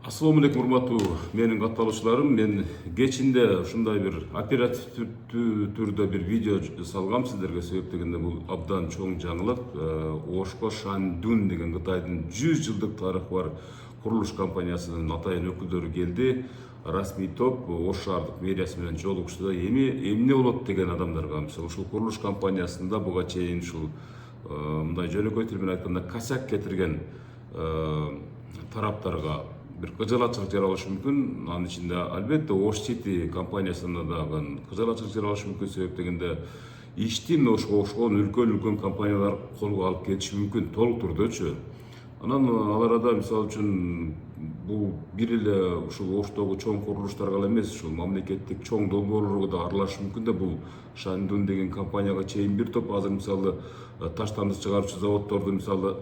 Assalamu алейкум, урматтуу менин катталуучуларым. Мен кечинде ушундай бир оператив түрдө бир видео салгам сиздерге. Себеп дегенде бул абдан чоң жаңылык. Ошко Шандун деген Кытайдын 100 жылдык тарыхы бар курулуш компаниясынын атайын өкүлдөрү келди. Расмий топ Ош шаардык мэриясы менен жолугушtu. Эмне болот деген адамдарга, мисалы ушул курулуш компаниясында буга чейин ушул мындай жөнөкөй тил менен айтканда косяк кетирген тараптарга bir кыжалатчылык жаралышы мүмкүн. Анын ичинде албетте Ош Сити компаниясында дагы кыжалатчылык жаралышы мүмкүн. Себеп дегенде иштин Ошкон үлкөн компаниялар колго алып кетиши мүмкүн, толук түрдөчү. Анан алар да мисалы үчүн бул бир эле ушул Оштогу чоң курулуштарга эле эмес, ушул мамлекеттик чоң долбоорлорго да аралашышы мүмкүн да. Бул Шандун деген компанияга чейин бир топ азыр мисалы таш тамыз чыгаруучу заводдорду мисалы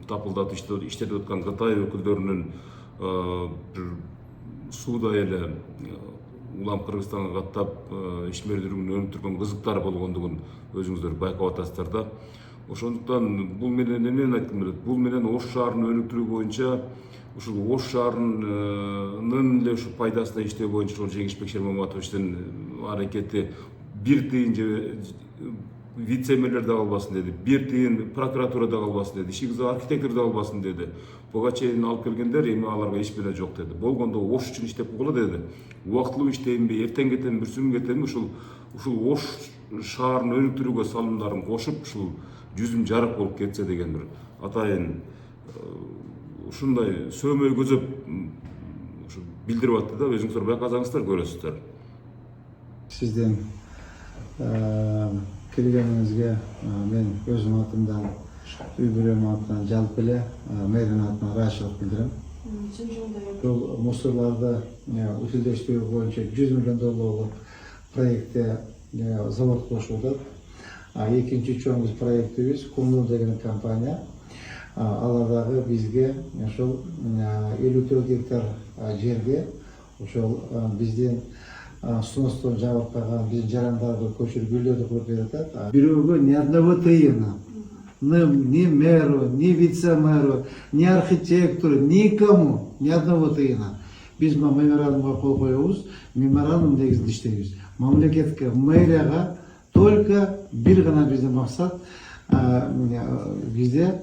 тапылдатып иштетип аткан Кытай өкүлдөрүнүн бир сууда эле улам Кыргызстанга каттап ишмердүүлүгүн өнүктүргөн кызыктар болгондугун өзүңүздөр байкап атасыздар да. Ошондуктан бул менен эмнени айткым келет? Бул менен Ош шаарын өнүктүрүү боюнча ушул Ош шаарынын эле ушу пайдасына иштөө боюнча ошол Жеңишбек Шермаматовичтин аракети бир тыйын вице-мэрлер да калбасын деди, бир тыйын прокуратура да калбасын деди, иши архитектор да калбасын деди. Буга чейин алып келгендер эми аларга эч бир жок деди. Болгондо Ош үчүн иштеп койгула деди. Убактылуу иштейинби, эртең кетемби, бүрсүн кетемби, ушул Ош шаарын өнүктүрүүгө салымдарын кошуп, ушул жүзүм жарык болуп кетсе деген бир атайын ушундай сөөмөй көзөп ушу билдирип атты да. Өзүңүздөр байкасаңыздар көрөсүздөр. Сизден келгениңизге мен өзүм атымдан, үй бүлөм атынан, жалпы эле мэрдин атынан ыраазычылык билдирем. Бул мусорларды утилдештирүү боюнча 100 миллион долларлык проектте завод курушуп атат. Экинчи чоң проектибиз Кумнур деген компания. Алар дагы бизге ошол 54 гектар жерге ошол биздин сностон жабылып калган биздин жарандарды көчүрүп үйлөрдү куруп берип атат. Бирөөгө ни одного тыйына, ни мэру, ни вице-мэру, ни архитектору, никому ни одного тыйына. Биз меморандумга кол коебуз, меморандум негизинде иштейбиз. Мамлекетке, мэрияга только бир гана биздин максат, бизде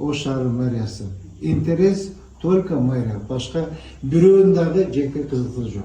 Ош шаарынын мэриясы. Интерес только мэрия, башка бирөөнүн дагы жеке кызыктыгы жок.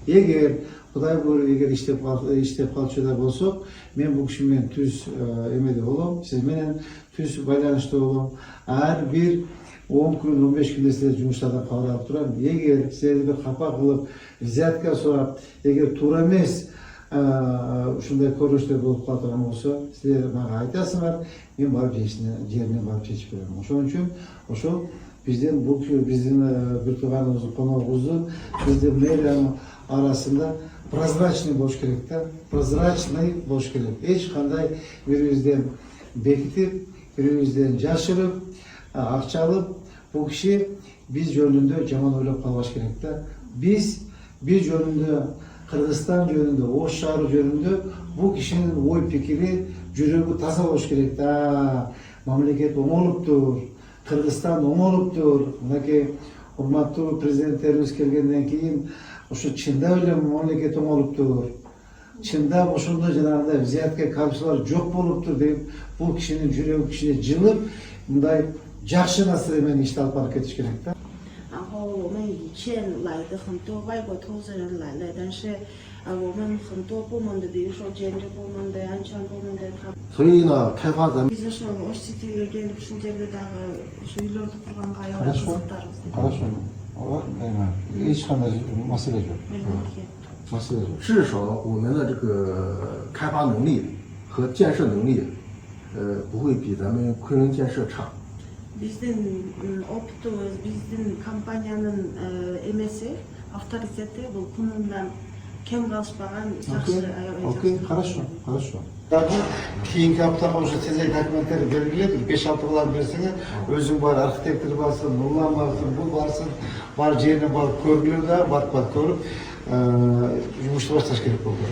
Эгер Кудай буйруп, эгер иштеп калчу болсок, мен бул киши менен түз эмеде болом, сиз менен түз байланышта болом. Ар бир 10 күн, 15 күндө силер жумуштардан кабар турам. Эгер силерди капа кылып, взятка сурап, эгер туура эмес ушундай көрүнүштөр болуп калган болсо, силер мага айтасыңар, мен барып жерине барып чечип берем. Ошон үчүн ошол биздин бир тууганыбыздын, коногубуздун, биздин мэриянын арасында прозрачный болуш керек да, прозрачный болуш керек. Эч кандай бирибизден бекитип, бирибизден жашырып, акча алып, бул киши биз жөнүндө жаман ойлоп калбаш керек да. Биз жөнүндө, Кыргызстан жөнүндө, Ош шаары жөнүндө бул кишинин ой пикири, жүрөгү таза болуш керек да. Мамлекет оңолуптур, Кыргызстан оңолуптур. Мынакей урматтуу президенттерибиз келгенден кийин ошо чындап эле мамлекет оңолуптур. Чындап ошондой жанагындай взятка, коррупциялар жок болуптур деп бул кишинин жүрөгү кишине жылып, мындай жакшы настрой менен ишти алып барып кетиш керек да. 然后我们以前来的很多外国投资人来了，但是我们很多部门的，比如说建筑部门的、安全部门的，他。所以呢，开发咱们。 Biz ошо Ош Ситиге келип ушул жерде дагы ушу үйлөрдү курганга аябай Хорошо. кызыктарбыз. Хорошо. Эч кандай маселе жок. Маселе жок. 至少我们的这个开发能力和建设能力，不会比咱们昆仑建设差。 Биздин опытыбыз, биздин компаниянын эмеси, авторитети бул Кумнундан кем калышпаган жакшы. Окей, хорошо, хорошо. Дагы кийинки аптага уже тезек документтер белгиледик, 5-6 кылам берсеңер, өзүң бар, архитектор барсын, Нурлан барсын, бул барсын, бар жерине барып көргүлө да, барып көрүп, жумушту башташ керек болду.